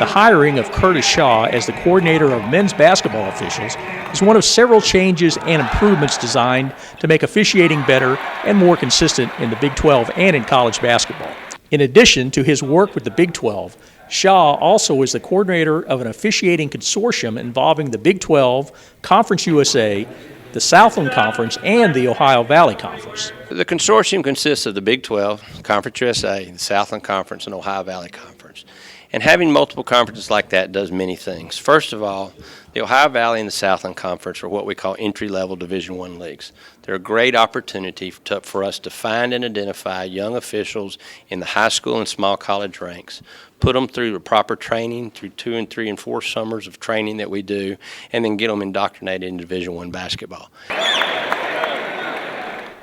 The hiring of Curtis Shaw as the coordinator of men's basketball officials is one of several changes and improvements designed to make officiating better and more consistent in the Big 12 and in college basketball. In addition to his work with the Big 12, Shaw also is the coordinator of an officiating consortium involving the Big 12, Conference USA, the Southland Conference, and the Ohio Valley Conference. The consortium consists of the Big 12, Conference USA, the Southland Conference, and Ohio Valley Conference. And having multiple conferences like that does many things. First of all, the Ohio Valley and the Southland Conference are what we call entry-level Division I leagues. They're a great opportunity for us to find and identify young officials in the high school and small college ranks, put them through the proper training, through 2 and 3 and 4 summers of training that we do, and then get them indoctrinated in Division I basketball.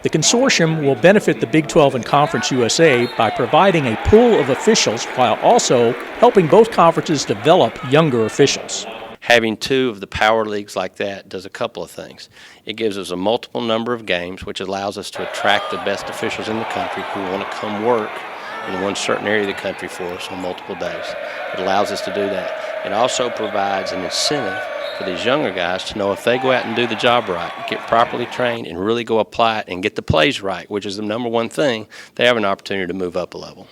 The consortium will benefit the Big 12 and Conference USA by providing a pool of officials while also helping both conferences develop younger officials. Having 2 of the power leagues like that does a couple of things. It gives us a multiple number of games, which allows us to attract the best officials in the country who want to come work in one certain area of the country for us on multiple days. It allows us to do that. It also provides an incentive for these younger guys to know if they go out and do the job right, get properly trained, and really go apply it and get the plays right, which is the number one thing, they have an opportunity to move up a level.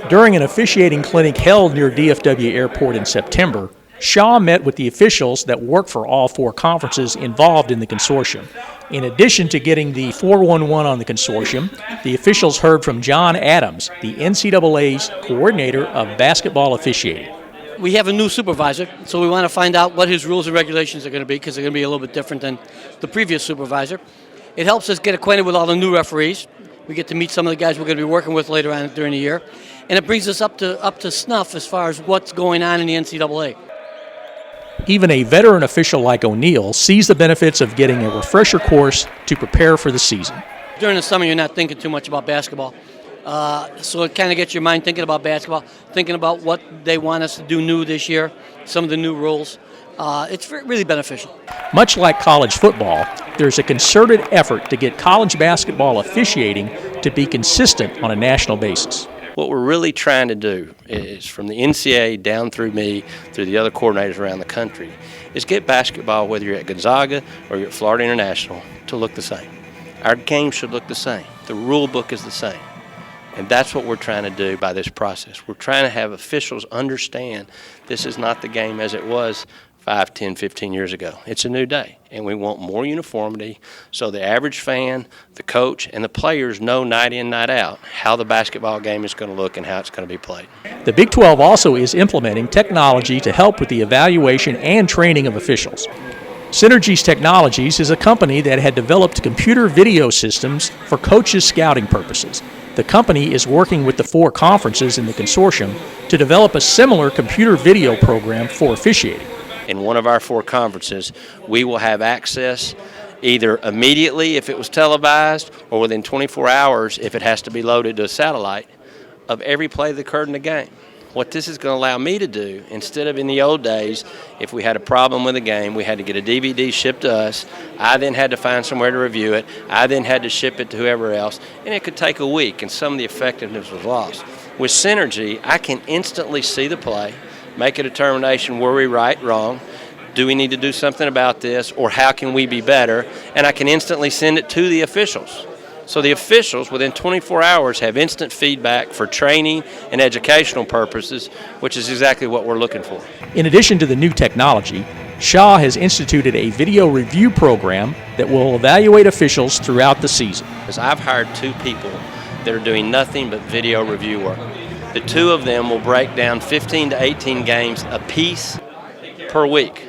During an officiating clinic held near DFW Airport in September, Shaw met with the officials that work for all 4 conferences involved in the consortium. In addition to getting the 411 on the consortium, the officials heard from John Adams, the NCAA's coordinator of basketball officiating. We have a new supervisor, so we want to find out what his rules and regulations are going to be, because they're going to be a little bit different than the previous supervisor. It helps us get acquainted with all the new referees. We get to meet some of the guys we're going to be working with later on during the year. And it brings us up to snuff as far as what's going on in the NCAA. Even a veteran official like O'Neill sees the benefits of getting a refresher course to prepare for the season. During the summer, you're not thinking too much about basketball. So it kind of gets your mind thinking about basketball, thinking about what they want us to do new this year, some of the new rules. It's really beneficial. Much like college football, there's a concerted effort to get college basketball officiating to be consistent on a national basis. What we're really trying to do is, from the NCAA down through me, through the other coordinators around the country, is get basketball, whether you're at Gonzaga or you're at Florida International, to look the same. Our game should look the same. The rule book is the same. And that's what we're trying to do by this process. We're trying to have officials understand this is not the game as it was 5, 10, 15 years ago. It's a new day, and we want more uniformity so the average fan, the coach, and the players know night in, night out how the basketball game is going to look and how it's going to be played. The Big 12 also is implementing technology to help with the evaluation and training of officials. Synergies Technologies is a company that had developed computer video systems for coaches' scouting purposes. The company is working with the 4 conferences in the consortium to develop a similar computer video program for officiating. In one of our 4 conferences, we will have access either immediately if it was televised or within 24 hours if it has to be loaded to a satellite of every play that occurred in the game. What this is going to allow me to do, instead of in the old days, if we had a problem with a game, we had to get a DVD shipped to us. I then had to find somewhere to review it. I then had to ship it to whoever else, and it could take a week, and some of the effectiveness was lost. With Synergy, I can instantly see the play, make a determination, were we right, wrong, do we need to do something about this, or how can we be better, and I can instantly send it to the officials. So the officials, within 24 hours, have instant feedback for training and educational purposes, which is exactly what we're looking for. In addition to the new technology, Shaw has instituted a video review program that will evaluate officials throughout the season. I've hired 2 people that are doing nothing but video review work. The 2 of them will break down 15 to 18 games a piece per week.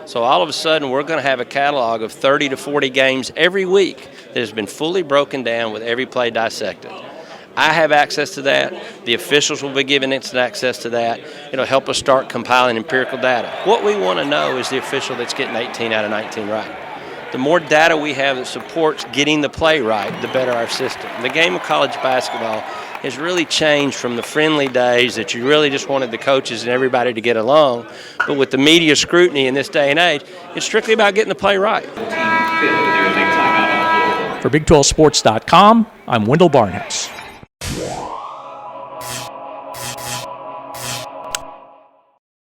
So all of a sudden, we're going to have a catalog of 30 to 40 games every week that has been fully broken down with every play dissected. I have access to that. The officials will be given instant access to that. It'll help us start compiling empirical data. What we want to know is the official that's getting 18 out of 19 right. The more data we have that supports getting the play right, the better our system. The game of college basketball has really changed from the friendly days that you really just wanted the coaches and everybody to get along. But with the media scrutiny in this day and age, it's strictly about getting the play right. For Big 12Sports.com, I'm Wendell Barnhouse.